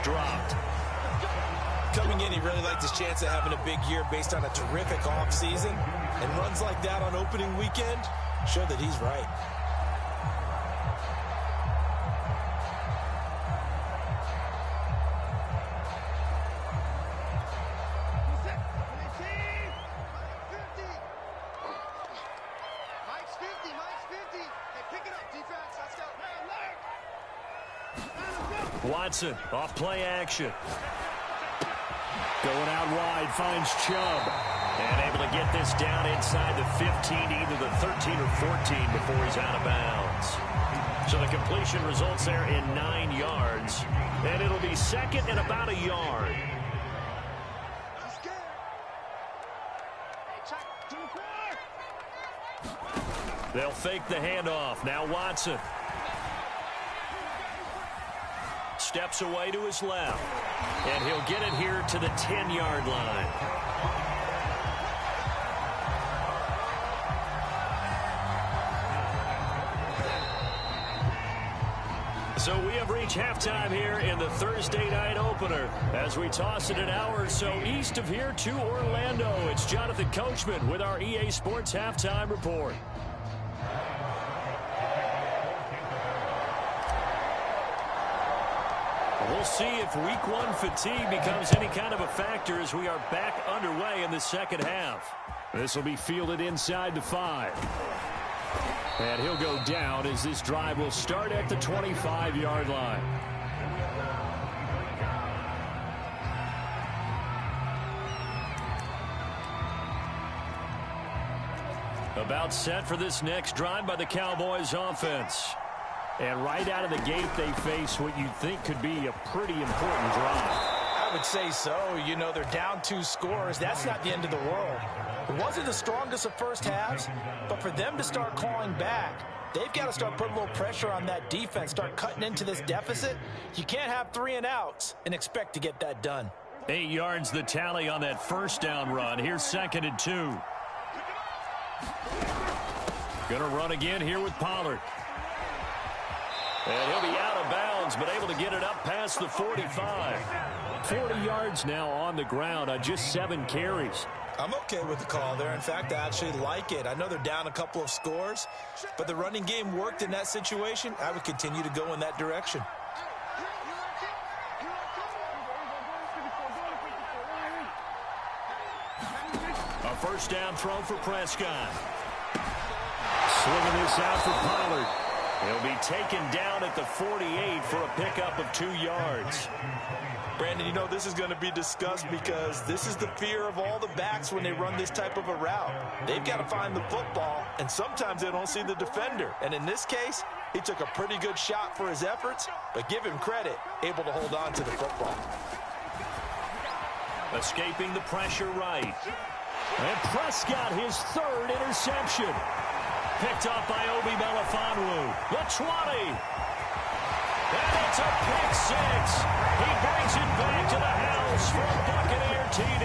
dropped. Coming in, he really liked his chance of having a big year based on a terrific offseason. And runs like that on opening weekend show that he's right. Watson off play action. Going out wide, finds Chubb. And able to get this down inside the 15, either the 13 or 14 before he's out of bounds. So the completion results there in 9 yards. And it'll be second and about a yard. They'll fake the handoff. Now Watson. Steps away to his left. And he'll get it here to the 10-yard line. So we have reached halftime here in the Thursday night opener. As we toss it an hour or so east of here to Orlando, it's Jonathan Coachman with our EA Sports Halftime Report. We'll see if week one fatigue becomes any kind of a factor as we are back underway in the second half. This will be fielded inside the 5. And he'll go down as this drive will start at the 25-yard line. About set for this next drive by the Cowboys offense. And right out of the gate, they face what you think could be a pretty important drive. I would say so. You know, they're down 2 scores. That's not the end of the world. It wasn't the strongest of first halves, but for them to start clawing back, they've got to start putting a little pressure on that defense, start cutting into this deficit. You can't have 3 and outs and expect to get that done. 8 yards the tally on that first down run. Here's 2nd and 2. Gonna run again here with Pollard. And he'll be out of bounds, but able to get it up past the 45. 40 yards now on the ground on just 7 carries. I'm okay with the call there. In fact, I actually like it. I know they're down a couple of scores, but the running game worked in that situation. I would continue to go in that direction. A first down throw for Prescott. Swinging this out for Pollard. He'll be taken down at the 48 for a pickup of 2 yards. Brandon, you know this is going to be discussed because this is the fear of all the backs when they run this type of a route. They've got to find the football, and sometimes they don't see the defender. And in this case, he took a pretty good shot for his efforts, but give him credit, able to hold on to the football. Escaping the pressure right. And Prescott, his 3rd interception. Picked off by Obi Melifonwu. The 20. And it's a pick 6. He brings it back to the house for a Buccaneer TD.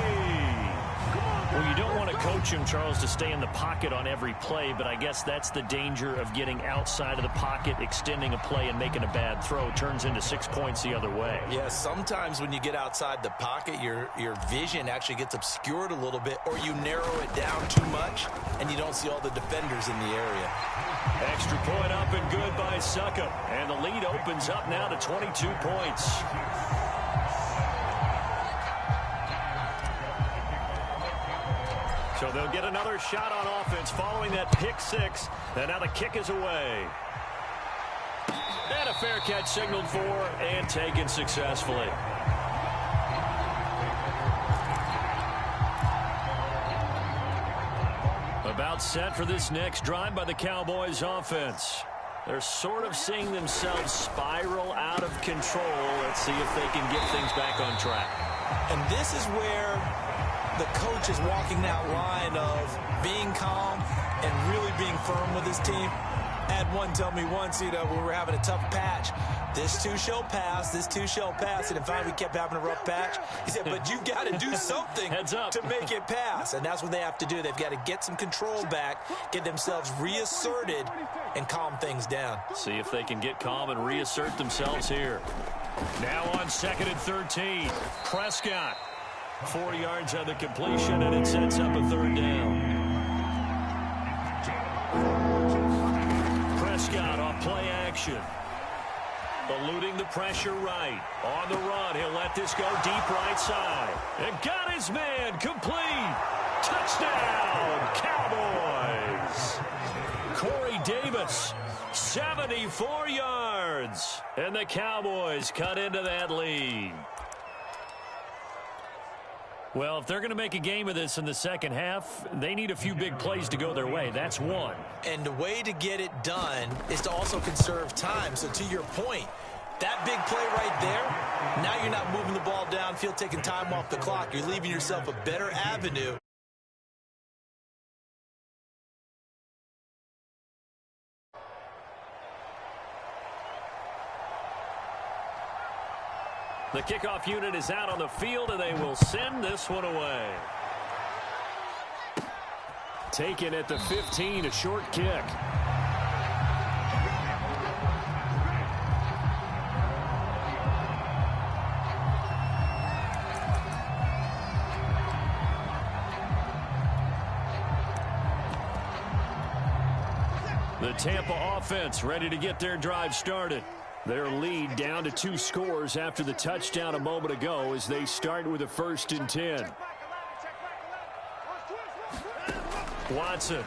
Well, you don't want to coach him, Charles, to stay in the pocket on every play, but I guess that's the danger of getting outside of the pocket, extending a play, and making a bad throw. It turns into 6 points the other way. Yeah, sometimes when you get outside the pocket, your vision actually gets obscured a little bit, or you narrow it down too much, and you don't see all the defenders in the area. Extra point up and good by Succop. And the lead opens up now to 22 points. So they'll get another shot on offense following that pick 6. And now the kick is away. And a fair catch signaled for and taken successfully. About set for this next drive by the Cowboys offense. They're sort of seeing themselves spiral out of control. Let's see if they can get things back on track. And this is where the coach is walking that line of being calm and really being firm with his team. I had one tell me once, you know, when we were having a tough patch, this too shall pass, this too shall pass. And finally we kept having a rough patch. He said, but you got to do something to make it pass. And that's what they have to do. They've got to get some control back, get themselves reasserted, and calm things down. See if they can get calm and reassert themselves here. Now on 2nd and 13. Prescott. 4 yards on the completion, and it sets up a 3rd down. Prescott off play action. Eluding the pressure right. On the run, he'll let this go deep right side. And got his man complete. Touchdown, Cowboys. Corey Davis, 74 yards. And the Cowboys cut into that lead. Well, if they're going to make a game of this in the second half, they need a few big plays to go their way. That's one. And the way to get it done is to also conserve time. So to your point, that big play right there, now you're not moving the ball downfield, taking time off the clock. You're leaving yourself a better avenue. The kickoff unit is out on the field, and they will send this one away. Taken at the 15, a short kick. The Tampa offense ready to get their drive started. Their lead down to 2 scores after the touchdown a moment ago as they start with a 1st and 10. Watson. Into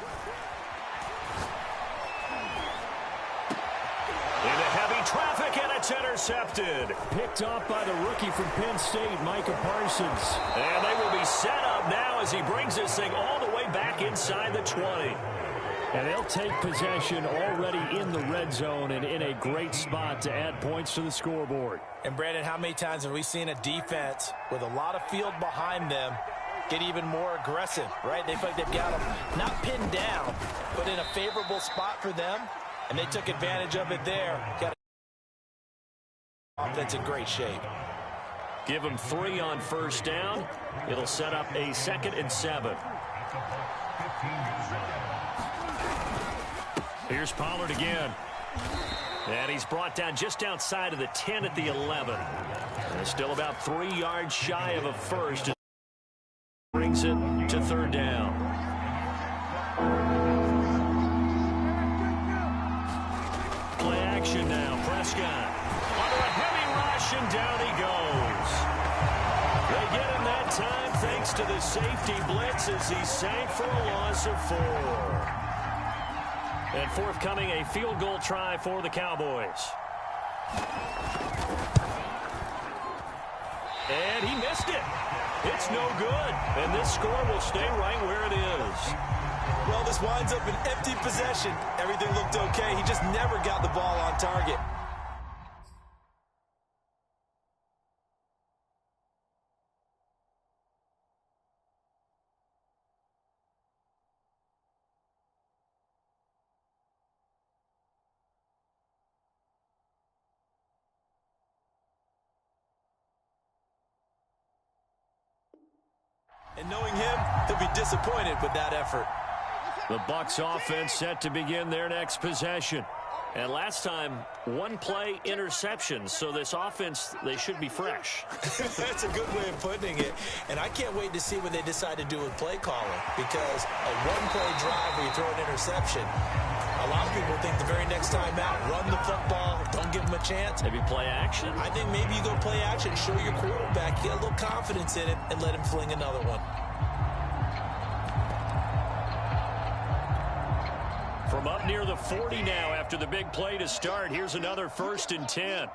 heavy traffic, and it's intercepted. Picked off by the rookie from Penn State, Micah Parsons. And they will be set up now as he brings this thing all the way back inside the 20. And they'll take possession already in the red zone and in a great spot to add points to the scoreboard. And, Brandon, how many times have we seen a defense with a lot of field behind them get even more aggressive, right? They feel like they've got them not pinned down, but in a favorable spot for them, and they took advantage of it there. Got offense in great shape. Give them 3 on 1st down. It'll set up a 2nd and 7. Here's Pollard again. And he's brought down just outside of the 10 at the 11. And still about 3 yards shy of a first. Brings it to 3rd down. Play action now. Prescott under a heavy rush, and down he goes. They get him that time thanks to the safety blitz as he sank for a loss of 4. And forthcoming, a field goal try for the Cowboys. And he missed it. It's no good. And this score will stay right where it is. Well, this winds up an empty possession. Everything looked okay. He just never got the ball on target. And knowing him, he'll be disappointed with that effort. The Bucs offense set to begin their next possession. And last time, 1 play interception. So this offense, they should be fresh. That's a good way of putting it. And I can't wait to see what they decide to do with play calling. Because a 1-play drive where you throw an interception, a lot of people think the very next time out, run the football, don't give them a chance. Maybe play action? I think maybe you go play action, show your quarterback, get a little confidence in it, and let him fling another one. From up near the 40 now after the big play to start, here's another 1st and 10.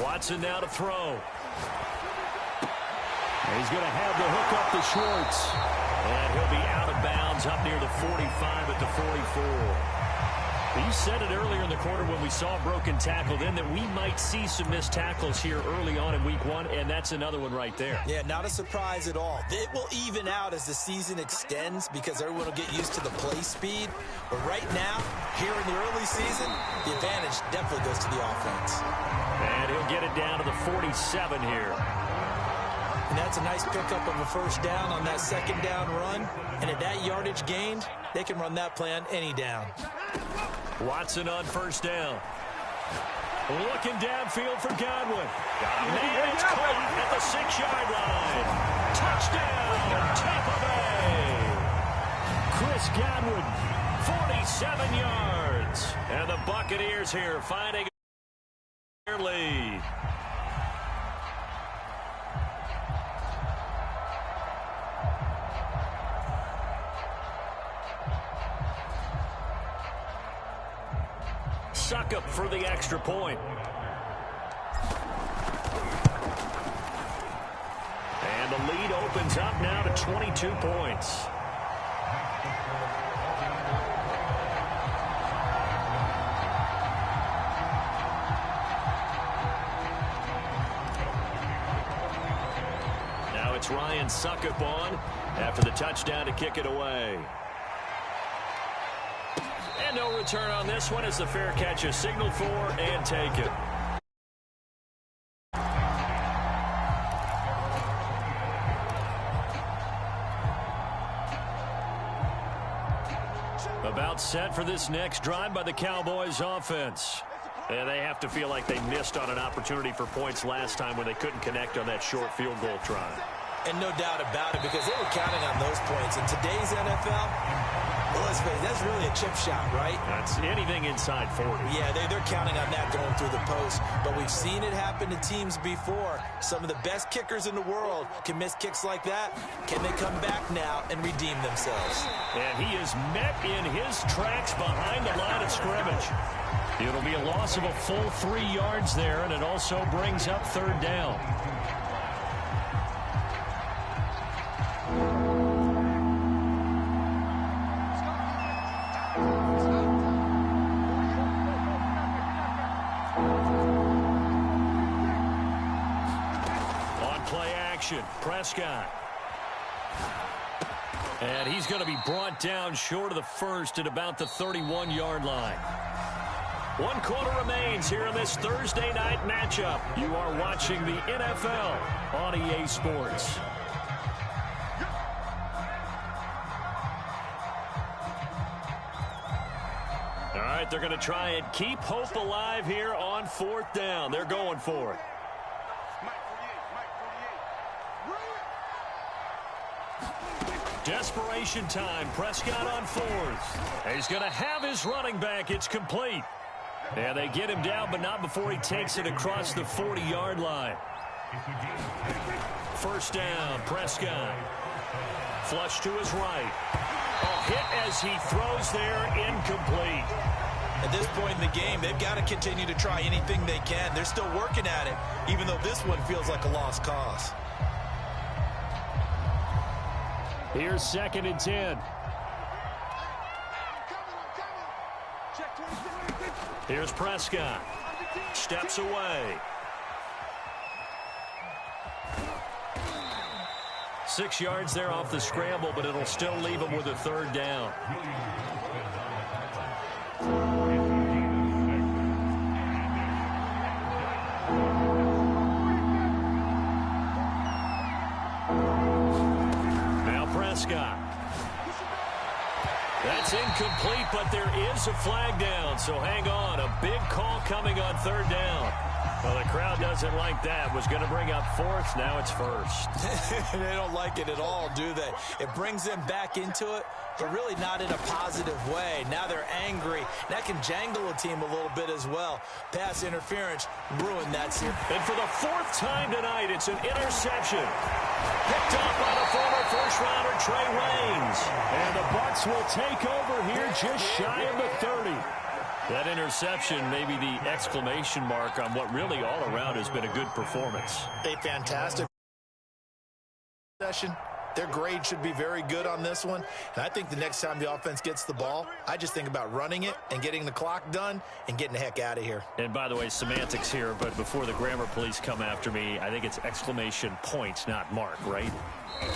Watson now to throw. And he's going to have the hook up to Schwartz. And he'll be out of bounds up near the 45 at the 44. You said it earlier in the quarter when we saw a broken tackle then that we might see some missed tackles here early on in week 1, and that's another one right there. Yeah, not a surprise at all. It will even out as the season extends because everyone will get used to the play speed. But right now, here in the early season, the advantage definitely goes to the offense. And he'll get it down to the 47 here. And that's a nice pickup of a first down on that second down run. And at that yardage gained, they can run that play on any down. Watson on first down. Looking downfield for Godwin. And it's caught at the 6-yard line. Touchdown, Tampa Bay. Chris Godwin, 47 yards. And the Buccaneers here finding their lead. Succop for the extra point. And the lead opens up now to 22 points. Now it's Ryan Succop on after the touchdown to kick it away. And no return on this one as the fair catch is signaled for and taken. About set for this next drive by the Cowboys offense. And they have to feel like they missed on an opportunity for points last time when they couldn't connect on that short field goal try. And no doubt about it, because they were counting on those points. In today's NFL, let's face it, that's really a chip shot, right? That's anything inside 40. Yeah, they're counting on that going through the post. But we've seen it happen to teams before. Some of the best kickers in the world can miss kicks like that. Can they come back now and redeem themselves? And he is met in his tracks behind the line of scrimmage. It'll be a loss of a full 3 yards there, and it also brings up third down. Prescott. And he's going to be brought down short of the first at about the 31-yard line. 1 quarter remains here in this Thursday night matchup. You are watching the NFL on EA Sports. All right, they're going to try and keep hope alive here on 4th down. They're going for it. Desperation time. Prescott on 4th. He's going to have his running back. It's complete. And they get him down, but not before he takes it across the 40-yard line. First down, Prescott. Flush to his right. A hit as he throws there, incomplete. At this point in the game, they've got to continue to try anything they can. They're still working at it, even though this one feels like a lost cause. Here's 2nd and 10. Here's Prescott. Steps away. 6 yards there off the scramble, but it'll still leave him with a third down. Prescott. That's incomplete, but there is a flag down, so hang on. A big call coming on 3rd down. Well, the crowd doesn't like that. Was going to bring up 4th. Now it's 1st. They don't like it at all, do they? It brings them back into it, but really not in a positive way. Now they're angry. That can jangle a team a little bit as well. Pass interference ruined that series. And for the 4th time tonight, it's an interception. Picked off by the former first-rounder Trey Waynes. And the Bucs will take over here just shy of the 30. That interception may be the exclamation mark on what really all around has been a good performance. A fantastic session. Their grade should be very good on this one. And I think the next time the offense gets the ball, I just think about running it and getting the clock done and getting the heck out of here. And by the way, semantics here, but before the grammar police come after me, I think it's exclamation point, not mark, right?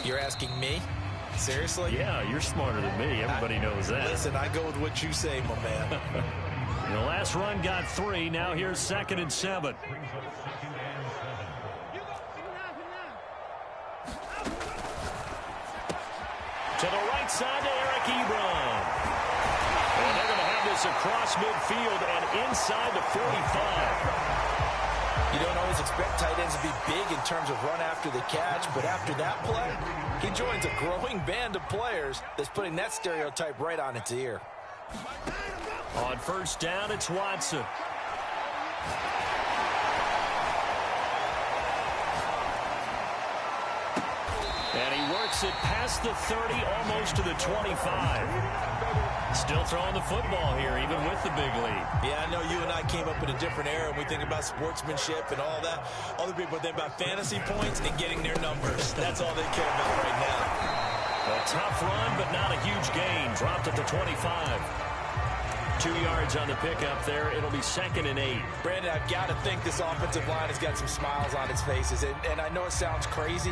You're asking me? Seriously? Yeah, you're smarter than me. Everybody knows that. Listen, I go with what you say, my man. The last run got 3. Now here's 2nd and 7. To the right side to Eric Ebron. And they're going to have this across midfield and inside the 45. You don't always expect tight ends to be big in terms of run after the catch, but after that play, he joins a growing band of players that's putting that stereotype right on its ear. On first down, it's Watson. And he works it past the 30, almost to the 25. Still throwing the football here, even with the big lead. Yeah, I know you and I came up in a different era, and we think about sportsmanship and all that. Other people think about fantasy points and getting their numbers. That's all they care about right now. A tough run, but not a huge gain. Dropped at the 25. 2 yards on the pickup there. It'll be 2nd and 8. Brandon, I've got to think this offensive line has got some smiles on its faces. And I know it sounds crazy,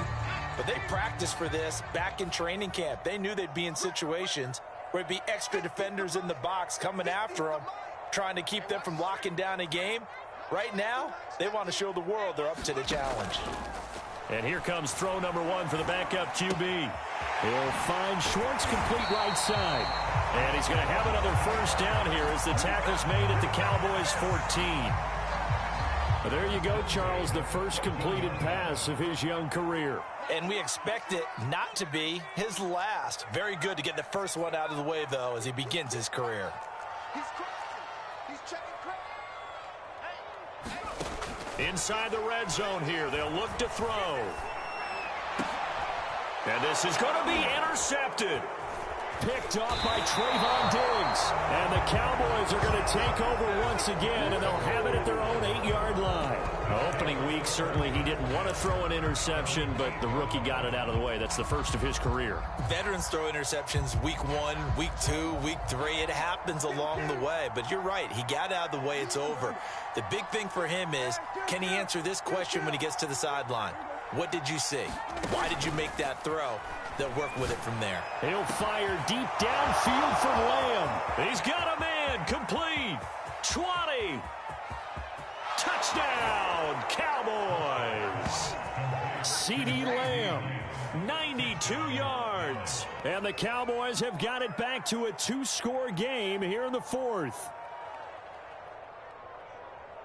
but they practiced for this back in training camp. They knew they'd be in situations where it'd be extra defenders in the box coming after them, trying to keep them from locking down a game. Right now, they want to show the world they're up to the challenge. And here comes throw number 1 for the backup QB. He'll find Schwartz complete right side. And he's going to have another first down here as the tackle's made at the Cowboys' 14. Well, there you go, Charles, the first completed pass of his young career. And we expect it not to be his last. Very good to get the first one out of the way, though, as he begins his career. Inside the red zone here, they'll look to throw. And this is going to be intercepted. Picked off by Trayvon Diggs. And the Cowboys are going to take over once again, and they'll have it at their own 8-yard line. Opening week, certainly he didn't want to throw an interception, but the rookie got it out of the way. That's the first of his career. Veterans throw interceptions week 1, week 2, week 3. It happens along the way. But you're right. He got out of the way. It's over. The big thing for him is, can he answer this question when he gets to the sideline? What did you see? Why did you make that throw? They'll work with it from there. He'll fire deep downfield for Lamb. He's got a man complete. 20. Touchdown, Cowboys. CeeDee Lamb, 92 yards. And the Cowboys have got it back to a 2-score game here in the 4th.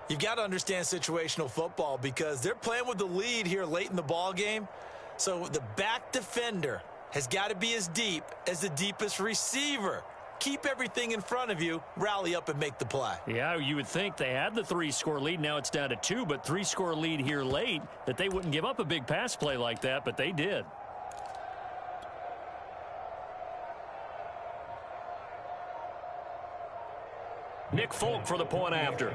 You've got to understand situational football because they're playing with the lead here late in the ball game. So the back defender has got to be as deep as the deepest receiver. Keep everything in front of you, rally up and make the play. Yeah, you would think they had the 3-score lead. Now it's down to 2, but 3-score lead here late, that they wouldn't give up a big pass play like that, but they did. Nick Folk for the point after.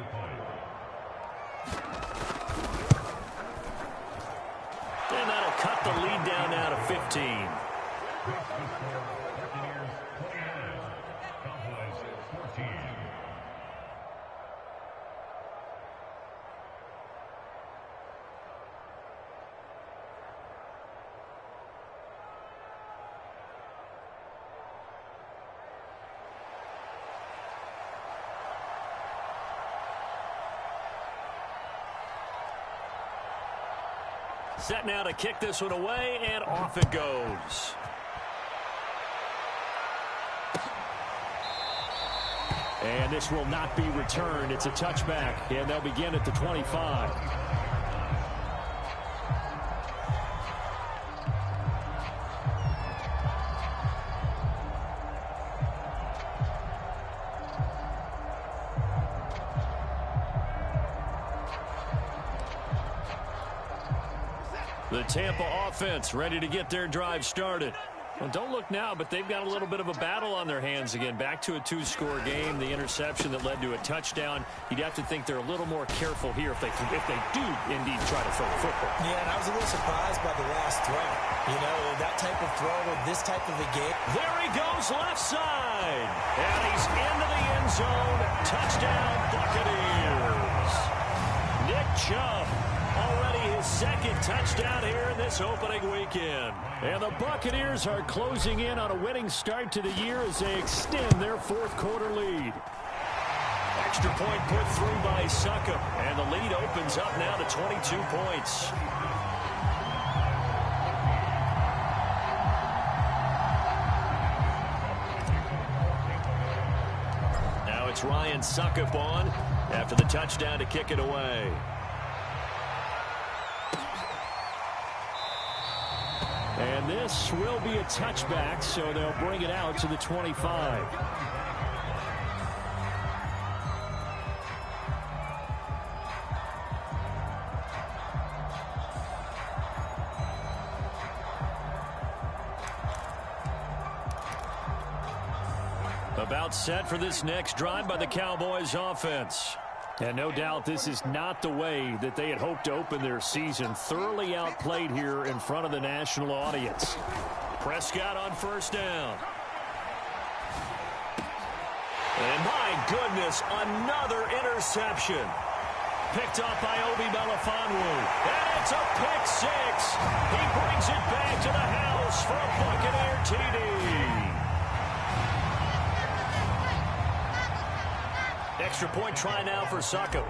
And that'll cut the lead down now to 15. Set now to kick this one away, and off it goes. And this will not be returned. It's a touchback, and they'll begin at the 25. The Tampa offense ready to get their drive started. Well, don't look now, but they've got a little bit of a battle on their hands again. Back to a 2-score game. The interception that led to a touchdown. You'd have to think they're a little more careful here if they do indeed try to throw the football. Yeah, and I was a little surprised by the last throw. You know, that type of throw with this type of a game. There he goes left side. And he's into the end zone. Touchdown, Buccaneers. Nick Chubb. Already his 2nd touchdown here in this opening weekend. And the Buccaneers are closing in on a winning start to the year as they extend their 4th quarter lead. Extra point put through by Succop, and the lead opens up now to 22 points. gets Ryan Succop on after the touchdown to kick it away. And this will be a touchback, so they'll bring it out to the 25. About set for this next drive by the Cowboys offense. And no doubt this is not the way that they had hoped to open their season. Thoroughly outplayed here in front of the national audience. Prescott on first down. And my goodness, another interception. Picked up by Obi Melifonwu. And it's a pick six. He brings it back to the house for a Buccaneer TD. Extra point try now for Succop.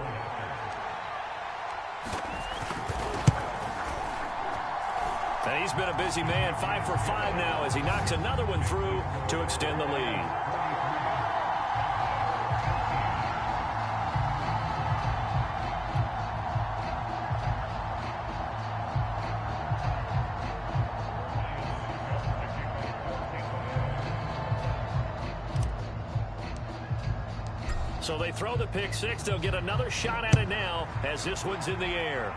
And he's been a busy man, 5 for 5 now as he knocks another one through to extend the lead. So they throw the pick six. They'll get another shot at it now as this one's in the air.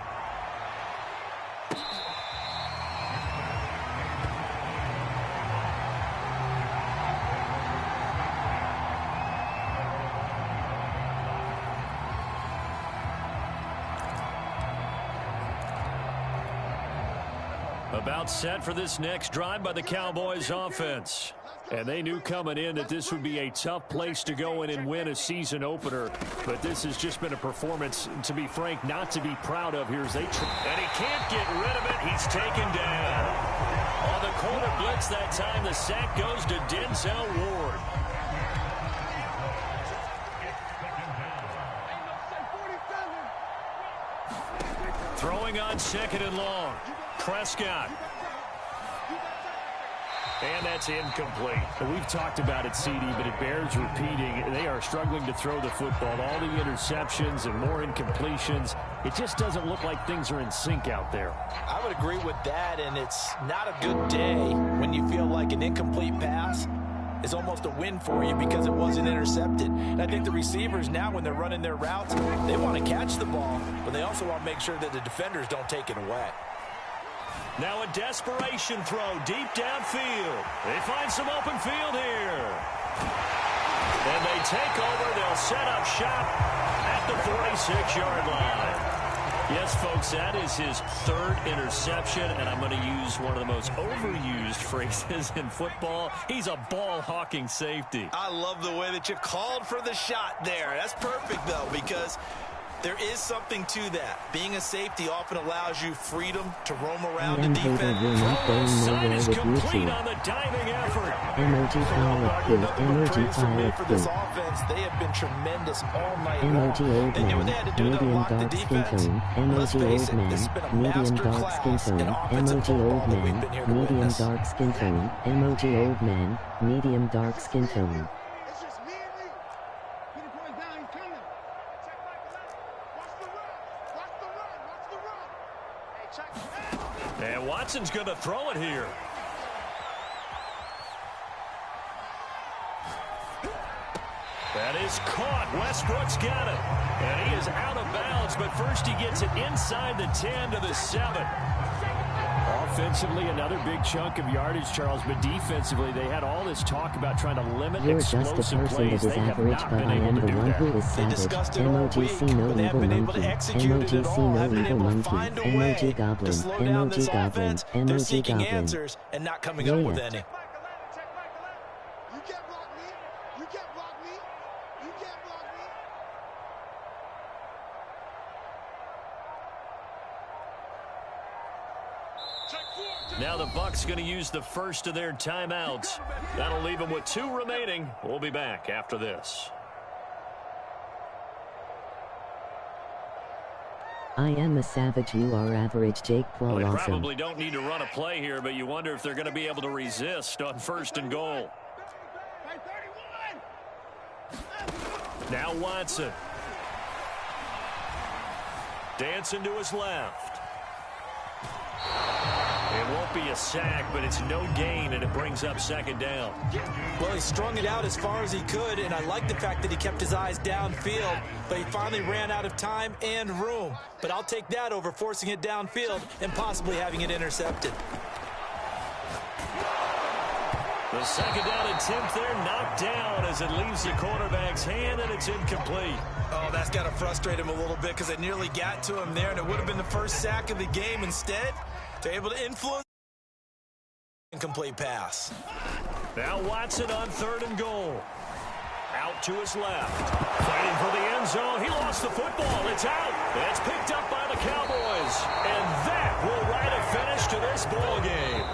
About set for this next drive by the Cowboys offense. And they knew coming in that this would be a tough place to go in and win a season opener. But this has just been a performance, to be frank, not to be proud of here as they and he can't get rid of it. He's taken down. On the corner blitz that time, the sack goes to Denzel Ward. Throwing on second and long. Prescott. And that's incomplete. We've talked about it, CD, but it bears repeating. They are struggling to throw the football. All the interceptions and more incompletions. It just doesn't look like things are in sync out there. I would agree with that, and it's not a good day when you feel like an incomplete pass is almost a win for you because it wasn't intercepted. And I think the receivers now, when they're running their routes, they want to catch the ball, but they also want to make sure that the defenders don't take it away. Now a desperation throw deep downfield. They find some open field here. And they take over. They'll set up shop at the 46-yard line. Yes, folks, that is his third interception, and I'm going to use one of the most overused phrases in football. He's a ball-hawking safety. I love the way that you called for the shot there. That's perfect, though, because there is something to that. Being a safety often allows you freedom to roam around the defense. Side is complete on the diving effort. Emoji for this offense. They have been tremendous all night long. They knew what they had to do to unlock the defense. Let's face it, this has been a master class in offensive football that we've been here to witness. Emoji old man, medium dark skin tone. And Watson's going to throw it here. That is caught. Westbrook's got it. And he is out of bounds, but first he gets it inside the 10 to the 7. Offensively, another big chunk of yardage, Charles, but defensively, they had all this talk about trying to limit explosive plays. They have not been able to do that. They discussed it all week, but they haven't been able to execute it at all. They haven't been able to find a way to slow down this offense. They're seeking answers and not coming up with any. Now the Bucs going to use the first of their timeouts. That'll leave them with 2 remaining. We'll be back after this. I am a savage, you are average, Jake Paul. Well, they awesome. probably don't need to run a play here, but you wonder if they're going to be able to resist on first and goal. Now Watson. Dancing to his left. It won't be a sack, but it's no gain, and it brings up second down. Well, he strung it out as far as he could, and I like the fact that he kept his eyes downfield, but he finally ran out of time and room. But I'll take that over forcing it downfield and possibly having it intercepted. The second down attempt there knocked down as it leaves the quarterback's hand, and it's incomplete. Oh, that's got to frustrate him a little bit because it nearly got to him there, and it would have been the first sack of the game. Instead, they're able to influence incomplete pass. Now Watson on 3rd and goal. Out to his left. Fighting for the end zone. He lost the football. It's out. It's picked up by the Cowboys. And that will write a finish to this ball game.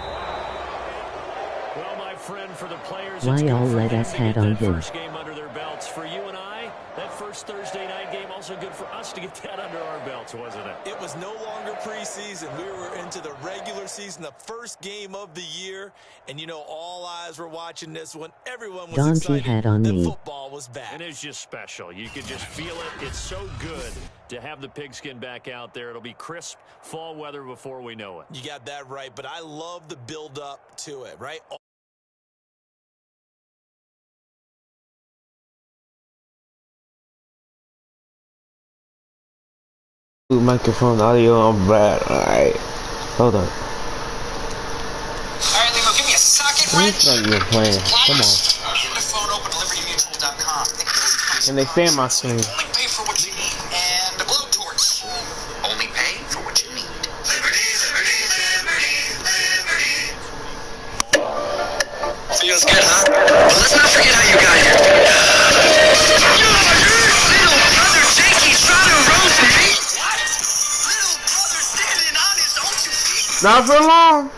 Well, my friend, for the players, Why y'all let us head on him? first game under their belts. For you and I, that first Thursday night game also good for us to get that under our belts, wasn't it? It was no longer preseason. We were into the regular season, the first game of the year. And, you know, all eyes were watching this when everyone was Donkey excited hat on that me. football was back. And it's just special. You can just feel it. It's so good to have the pigskin back out there. It'll be crisp fall weather before we know it. You got that right, but I love the build-up to it, right? Microphone audio on Brad. Alright. Hold on. Alright, Limo, give me a socket wrench. It's like you're playing. Come on. Get the phone open, libertymutual.com. Can they stay on my screen? Only pay for what you need. And a blowtorch. Only pay for what you need. Liberty, liberty, liberty, liberty. Feels good, huh? But let's not forget how you got here. Little brother Jakey shot a roast meat. What? Little brother standing on his own 2 feet. Not for long.